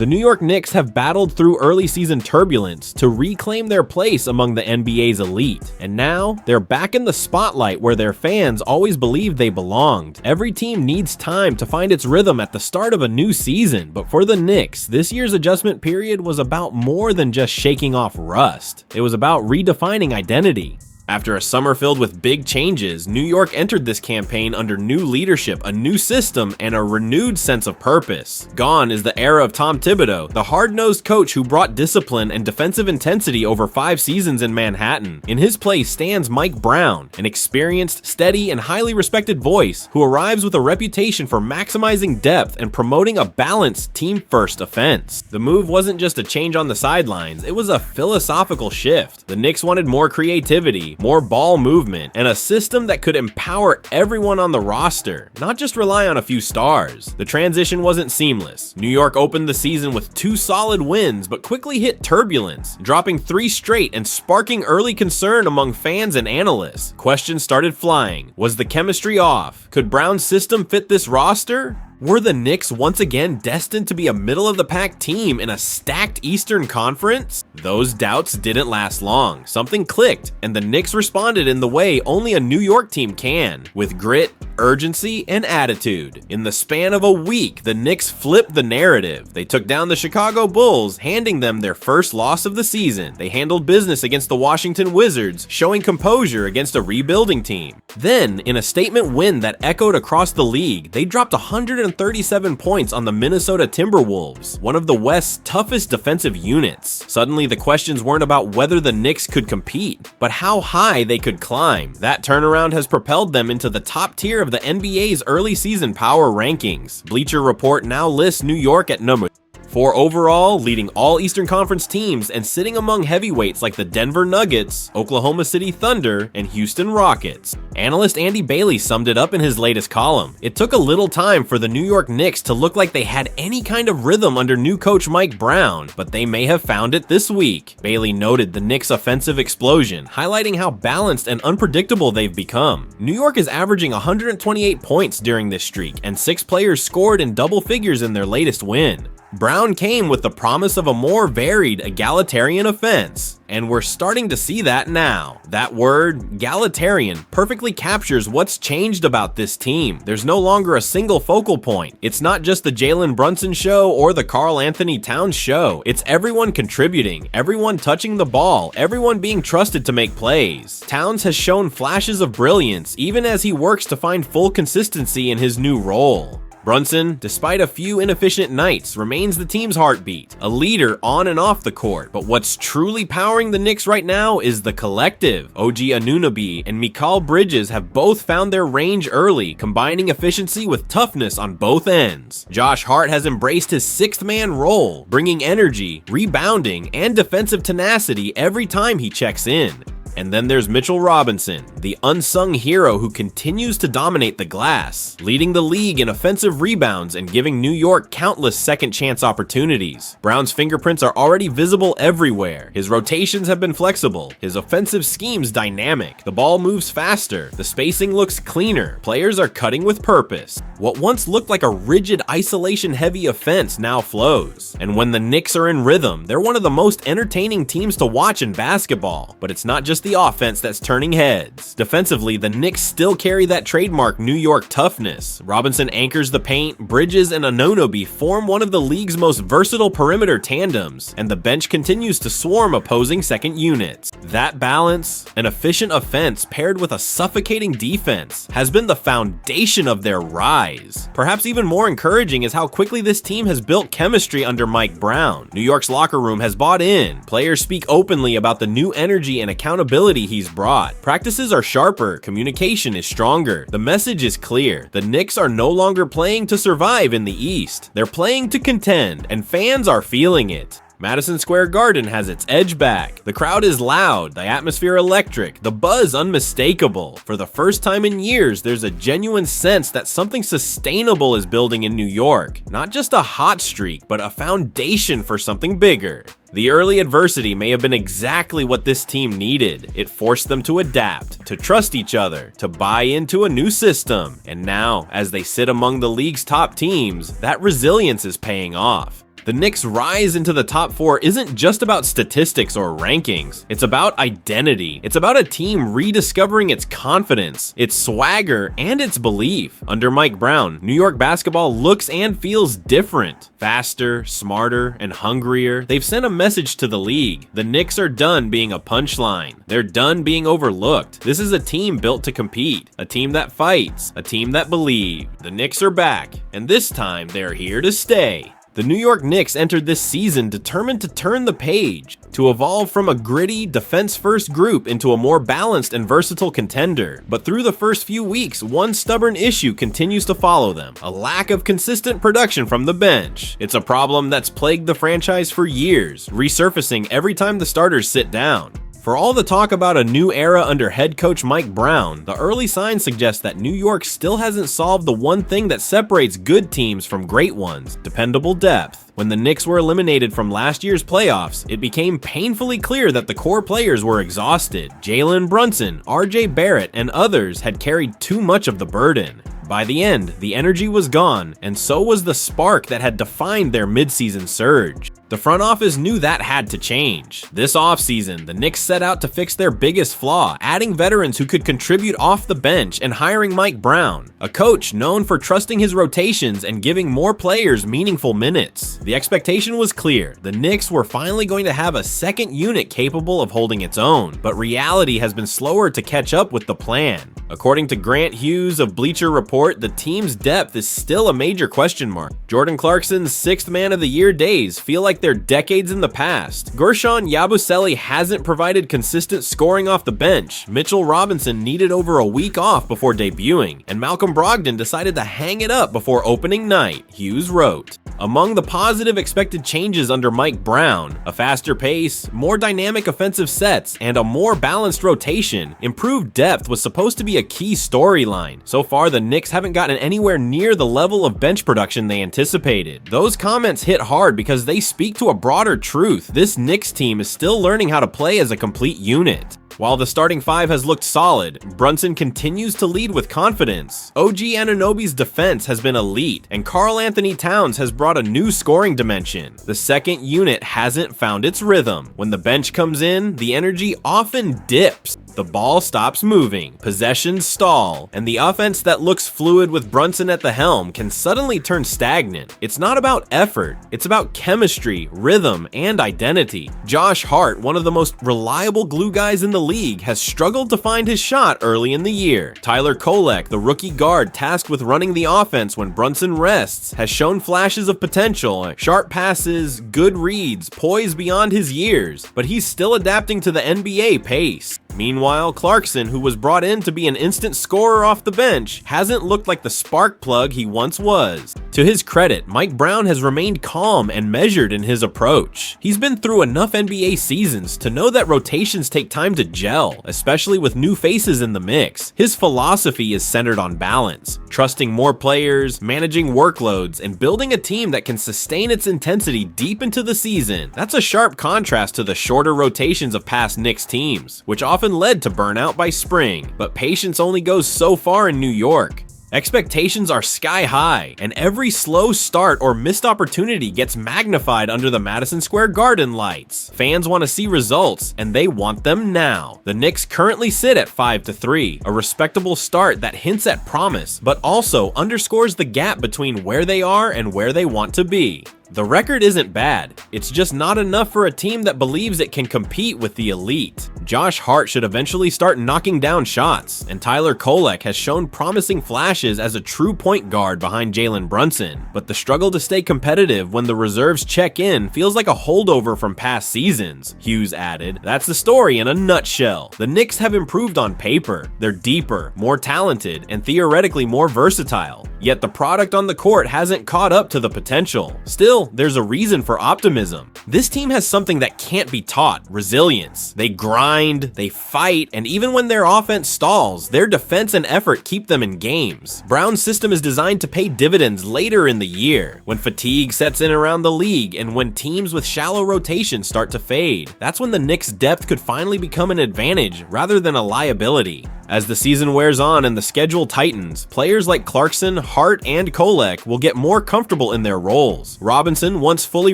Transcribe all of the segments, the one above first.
The New York Knicks have battled through early season turbulence to reclaim their place among the NBA's elite, and now they're back in the spotlight where their fans always believed they belonged. Every team needs time to find its rhythm at the start of a new season, but for the Knicks, this year's adjustment period was about more than just shaking off rust. It was about redefining identity. After a summer filled with big changes, New York entered this campaign under new leadership, a new system, and a renewed sense of purpose. Gone is the era of Tom Thibodeau, the hard-nosed coach who brought discipline and defensive intensity over 5 seasons in Manhattan. In his place stands Mike Brown, an experienced, steady, and highly respected voice who arrives with a reputation for maximizing depth and promoting a balanced, team-first offense. The move wasn't just a change on the sidelines, it was a philosophical shift. The Knicks wanted more creativity, more ball movement, and a system that could empower everyone on the roster, not just rely on a few stars. The transition wasn't seamless. New York opened the season with 2 solid wins, but quickly hit turbulence, dropping 3 straight and sparking early concern among fans and analysts. Questions started flying. Was the chemistry off? Could Brown's system fit this roster? Were the Knicks once again destined to be a middle-of-the-pack team in a stacked Eastern Conference? Those doubts didn't last long. Something clicked, and the Knicks responded in the way only a New York team can, with grit, urgency, and attitude. In the span of a week, the Knicks flipped the narrative. They took down the Chicago Bulls, handing them their first loss of the season. They handled business against the Washington Wizards, showing composure against a rebuilding team. Then, in a statement win that echoed across the league, they dropped 137 points on the Minnesota Timberwolves, one of the West's toughest defensive units. Suddenly, the questions weren't about whether the Knicks could compete, but how high they could climb. That turnaround has propelled them into the top tier of the NBA's early season power rankings. Bleacher Report now lists New York at number 4 overall, leading all Eastern Conference teams and sitting among heavyweights like the Denver Nuggets, Oklahoma City Thunder, and Houston Rockets. Analyst Andy Bailey summed it up in his latest column. It took a little time for the New York Knicks to look like they had any kind of rhythm under new coach Mike Brown, but they may have found it this week. Bailey noted the Knicks' offensive explosion, highlighting how balanced and unpredictable they've become. New York is averaging 128 points during this streak, and 6 players scored in double figures in their latest win. Brown came with the promise of a more varied, egalitarian offense, and we're starting to see that now. That word, egalitarian, perfectly captures what's changed about this team. There's no longer a single focal point. It's not just the Jalen Brunson show or the Karl Anthony Towns show. It's everyone contributing, everyone touching the ball, everyone being trusted to make plays. Towns has shown flashes of brilliance, even as he works to find full consistency in his new role. Brunson, despite a few inefficient nights, remains the team's heartbeat, a leader on and off the court. But what's truly powering the Knicks right now is the collective. OG Anunoby and Mikal Bridges have both found their range early, combining efficiency with toughness on both ends. Josh Hart has embraced his 6th-man role, bringing energy, rebounding, and defensive tenacity every time he checks in. And then there's Mitchell Robinson, the unsung hero who continues to dominate the glass, leading the league in offensive rebounds and giving New York countless second-chance opportunities. Brown's fingerprints are already visible everywhere. His rotations have been flexible, his offensive schemes dynamic, the ball moves faster, the spacing looks cleaner, players are cutting with purpose. What once looked like a rigid isolation-heavy offense now flows. And when the Knicks are in rhythm, they're one of the most entertaining teams to watch in basketball. But it's not just the offense that's turning heads. Defensively, the Knicks still carry that trademark New York toughness. Robinson anchors the paint, Bridges and Anunoby form one of the league's most versatile perimeter tandems, and the bench continues to swarm opposing second units. That balance, an efficient offense paired with a suffocating defense, has been the foundation of their rise. Perhaps even more encouraging is how quickly this team has built chemistry under Mike Brown. New York's locker room has bought in. Players speak openly about the new energy and accountability he's brought. Practices are sharper, communication is stronger, the message is clear. The Knicks are no longer playing to survive in the East. They're playing to contend, and fans are feeling it. Madison Square Garden has its edge back. The crowd is loud, the atmosphere electric, the buzz unmistakable. For the first time in years, there's a genuine sense that something sustainable is building in New York. Not just a hot streak, but a foundation for something bigger. The early adversity may have been exactly what this team needed. It forced them to adapt, to trust each other, to buy into a new system. And now, as they sit among the league's top teams, that resilience is paying off. The Knicks' rise into the top 4 isn't just about statistics or rankings. It's about identity. It's about a team rediscovering its confidence, its swagger, and its belief. Under Mike Brown, New York basketball looks and feels different. Faster, smarter, and hungrier. They've sent a message to the league. The Knicks are done being a punchline. They're done being overlooked. This is a team built to compete. A team that fights. A team that believes. The Knicks are back, and this time they're here to stay. The New York Knicks entered this season determined to turn the page, to evolve from a gritty, defense-first group into a more balanced and versatile contender. But through the first few weeks, one stubborn issue continues to follow them: a lack of consistent production from the bench. It's a problem that's plagued the franchise for years, resurfacing every time the starters sit down. For all the talk about a new era under head coach Mike Brown, the early signs suggest that New York still hasn't solved the one thing that separates good teams from great ones: dependable depth. When the Knicks were eliminated from last year's playoffs, it became painfully clear that the core players were exhausted. Jalen Brunson, RJ Barrett, and others had carried too much of the burden. By the end, the energy was gone, and so was the spark that had defined their midseason surge. The front office knew that had to change. This offseason, the Knicks set out to fix their biggest flaw, adding veterans who could contribute off the bench and hiring Mike Brown, a coach known for trusting his rotations and giving more players meaningful minutes. The expectation was clear. The Knicks were finally going to have a second unit capable of holding its own, but reality has been slower to catch up with the plan. According to Grant Hughes of Bleacher Report, the team's depth is still a major question mark. Jordan Clarkson's 6th Man of the Year days feel like they're decades in the past. Guerschon Yabusele hasn't provided consistent scoring off the bench. Mitchell Robinson needed over a week off before debuting, and Malcolm Brogdon decided to hang it up before opening night, Hughes wrote. Among the positive expected changes under Mike Brown, a faster pace, more dynamic offensive sets, and a more balanced rotation, improved depth was supposed to be a key storyline. So far, the Knicks haven't gotten anywhere near the level of bench production they anticipated. Those comments hit hard because they speak to a broader truth. This Knicks team is still learning how to play as a complete unit. While the starting 5 has looked solid, Brunson continues to lead with confidence. OG Anunoby's defense has been elite, and Karl Anthony Towns has brought a new scoring dimension. The second unit hasn't found its rhythm. When the bench comes in, the energy often dips. The ball stops moving, possessions stall, and the offense that looks fluid with Brunson at the helm can suddenly turn stagnant. It's not about effort, it's about chemistry, rhythm, and identity. Josh Hart, one of the most reliable glue guys in the league, has struggled to find his shot early in the year. Tyler Kolek, the rookie guard tasked with running the offense when Brunson rests, has shown flashes of potential, sharp passes, good reads, poise beyond his years, but he's still adapting to the NBA pace. Meanwhile, Clarkson, who was brought in to be an instant scorer off the bench, hasn't looked like the spark plug he once was. To his credit, Mike Brown has remained calm and measured in his approach. He's been through enough NBA seasons to know that rotations take time to gel, especially with new faces in the mix. His philosophy is centered on balance, trusting more players, managing workloads, and building a team that can sustain its intensity deep into the season. That's a sharp contrast to the shorter rotations of past Knicks teams, which often led to burnout by spring, but patience only goes so far in New York. Expectations are sky high, and every slow start or missed opportunity gets magnified under the Madison Square Garden lights. Fans want to see results, and they want them now. The Knicks currently sit at 5-3, a respectable start that hints at promise, but also underscores the gap between where they are and where they want to be. The record isn't bad, it's just not enough for a team that believes it can compete with the elite. Josh Hart should eventually start knocking down shots, and Tyler Kolek has shown promising flashes as a true point guard behind Jalen Brunson, but the struggle to stay competitive when the reserves check in feels like a holdover from past seasons, Hughes added. That's the story in a nutshell. The Knicks have improved on paper. They're deeper, more talented, and theoretically more versatile. Yet the product on the court hasn't caught up to the potential. Still, there's a reason for optimism. This team has something that can't be taught: resilience. They grind, they fight, and even when their offense stalls, their defense and effort keep them in games. Brown's system is designed to pay dividends later in the year, when fatigue sets in around the league and when teams with shallow rotations start to fade. That's when the Knicks' depth could finally become an advantage rather than a liability. As the season wears on and the schedule tightens, players like Clarkson, Hart, and Kolek will get more comfortable in their roles. Robinson, once fully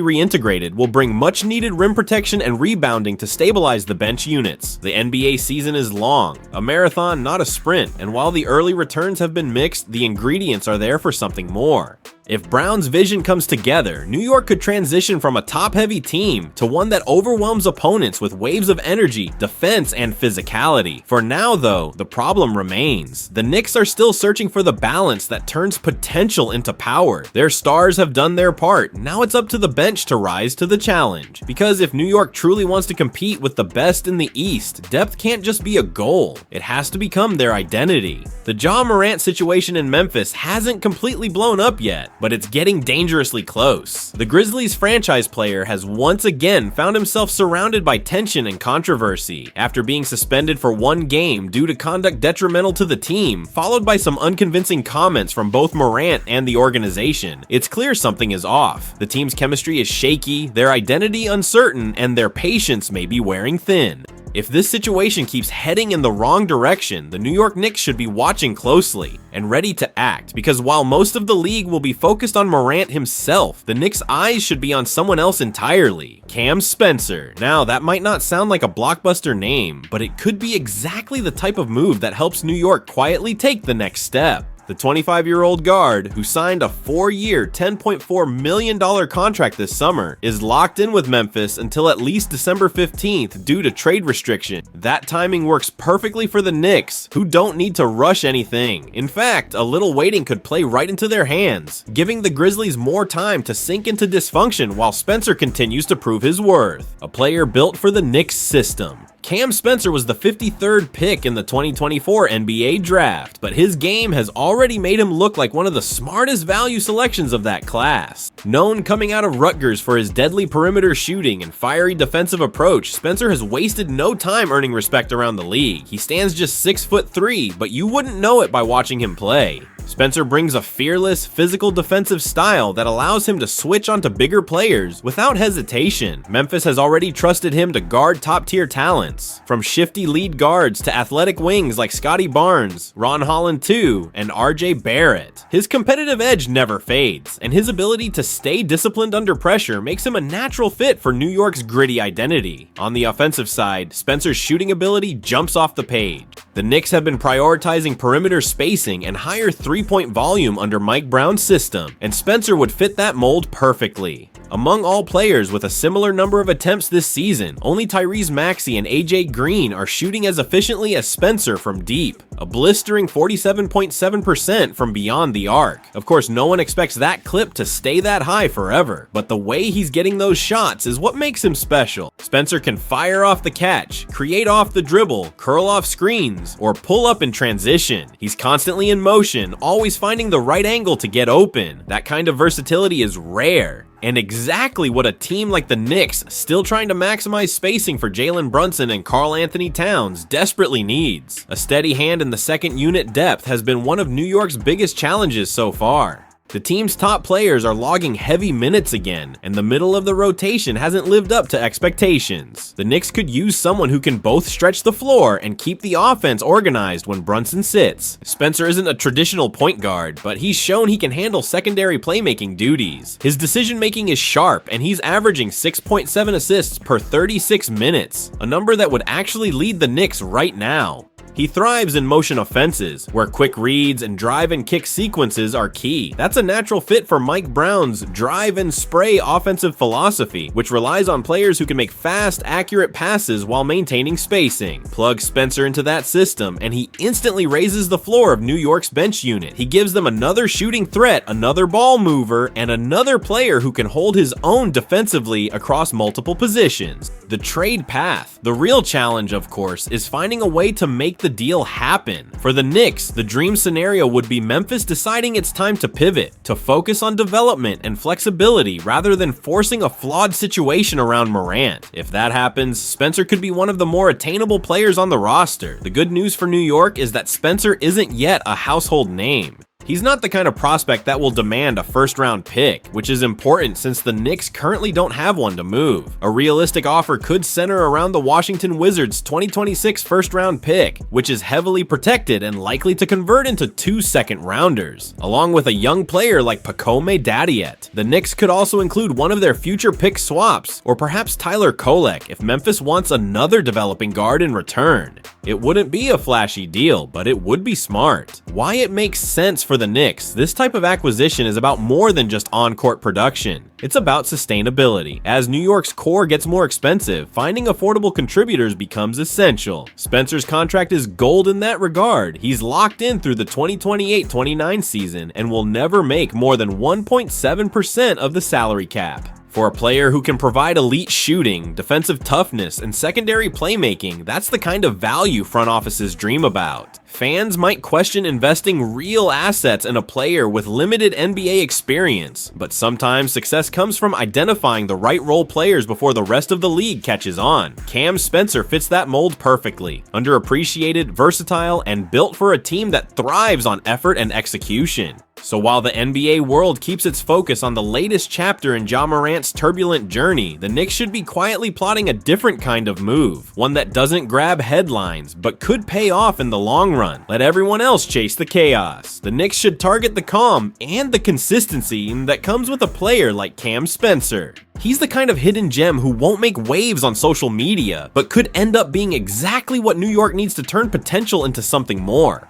reintegrated, will bring much-needed rim protection and rebounding to stabilize the bench units. The NBA season is long, a marathon, not a sprint, and while the early returns have been mixed, the ingredients are there for something more. If Brown's vision comes together, New York could transition from a top-heavy team to one that overwhelms opponents with waves of energy, defense, and physicality. For now, though, the problem remains. The Knicks are still searching for the balance that turns potential into power. Their stars have done their part. Now it's up to the bench to rise to the challenge. Because if New York truly wants to compete with the best in the East, depth can't just be a goal. It has to become their identity. The Ja Morant situation in Memphis hasn't completely blown up yet, but it's getting dangerously close. The Grizzlies franchise player has once again found himself surrounded by tension and controversy after being suspended for one game due to conduct detrimental to the team, followed by some unconvincing comments from both Morant and the organization. It's clear something is off. The team's chemistry is shaky, their identity uncertain, and their patience may be wearing thin. If this situation keeps heading in the wrong direction, the New York Knicks should be watching closely and ready to act, because while most of the league will be focused on Morant himself, the Knicks' eyes should be on someone else entirely: Cam Spencer. Now, that might not sound like a blockbuster name, but it could be exactly the type of move that helps New York quietly take the next step. The 25-year-old guard, who signed a 4-year, $10.4 million contract this summer, is locked in with Memphis until at least December 15th due to trade restriction. That timing works perfectly for the Knicks, who don't need to rush anything. In fact, a little waiting could play right into their hands, giving the Grizzlies more time to sink into dysfunction while Spencer continues to prove his worth. A player built for the Knicks system. Cam Spencer was the 53rd pick in the 2024 NBA draft, but his game has already made him look like one of the smartest value selections of that class. Known coming out of Rutgers for his deadly perimeter shooting and fiery defensive approach, Spencer has wasted no time earning respect around the league. He stands just 6'3", but you wouldn't know it by watching him play. Spencer brings a fearless, physical defensive style that allows him to switch onto bigger players without hesitation. Memphis has already trusted him to guard top-tier talents, from shifty lead guards to athletic wings like Scotty Barnes, Ron Holland II, and RJ Barrett. His competitive edge never fades, and his ability to stay disciplined under pressure makes him a natural fit for New York's gritty identity. On the offensive side, Spencer's shooting ability jumps off the page. The Knicks have been prioritizing perimeter spacing and higher three-point volume under Mike Brown's system, and Spencer would fit that mold perfectly. Among all players with a similar number of attempts this season, only Tyrese Maxey and AJ Green are shooting as efficiently as Spencer from deep, a blistering 47.7% from beyond the arc. Of course, no one expects that clip to stay that high forever, but the way he's getting those shots is what makes him special. Spencer can fire off the catch, create off the dribble, curl off screens, or pull up in transition. He's constantly in motion, always finding the right angle to get open. That kind of versatility is rare, and exactly what a team like the Knicks, still trying to maximize spacing for Jalen Brunson and Karl Anthony Towns, desperately needs. A steady hand in the second unit depth has been one of New York's biggest challenges so far. The team's top players are logging heavy minutes again, and the middle of the rotation hasn't lived up to expectations. The Knicks could use someone who can both stretch the floor and keep the offense organized when Brunson sits. Spencer isn't a traditional point guard, but he's shown he can handle secondary playmaking duties. His decision-making is sharp, and he's averaging 6.7 assists per 36 minutes, a number that would actually lead the Knicks right now. He thrives in motion offenses, where quick reads and drive and kick sequences are key. That's a natural fit for Mike Brown's drive and spray offensive philosophy, which relies on players who can make fast, accurate passes while maintaining spacing. Plug Spencer into that system, and he instantly raises the floor of New York's bench unit. He gives them another shooting threat, another ball mover, and another player who can hold his own defensively across multiple positions. The trade path. The real challenge, of course, is finding a way to make the deal happen. For the Knicks, the dream scenario would be Memphis deciding it's time to pivot, to focus on development and flexibility rather than forcing a flawed situation around Morant. If that happens, Spencer could be one of the more attainable players on the roster. The good news for New York is that Spencer isn't yet a household name. He's not the kind of prospect that will demand a first-round pick, which is important since the Knicks currently don't have one to move. A realistic offer could center around the Washington Wizards' 2026 first-round pick, which is heavily protected and likely to convert into 2 second-rounders, along with a young player like Pacome Dadiet. The Knicks could also include one of their future pick swaps, or perhaps Tyler Kolek if Memphis wants another developing guard in return. It wouldn't be a flashy deal, but it would be smart. Why it makes sense for the Knicks: this type of acquisition is about more than just on-court production. It's about sustainability. As New York's core gets more expensive, finding affordable contributors becomes essential. Spencer's contract is gold in that regard. He's locked in through the 2028-29 season and will never make more than 1.7% of the salary cap. For a player who can provide elite shooting, defensive toughness, and secondary playmaking, that's the kind of value front offices dream about. Fans might question investing real assets in a player with limited NBA experience, but sometimes success comes from identifying the right role players before the rest of the league catches on. Cam Spencer fits that mold perfectly. Underappreciated, versatile, and built for a team that thrives on effort and execution. So while the NBA world keeps its focus on the latest chapter in Ja Morant's turbulent journey, the Knicks should be quietly plotting a different kind of move, one that doesn't grab headlines, but could pay off in the long run. Let everyone else chase the chaos. The Knicks should target the calm and the consistency that comes with a player like Cam Spencer. He's the kind of hidden gem who won't make waves on social media, but could end up being exactly what New York needs to turn potential into something more.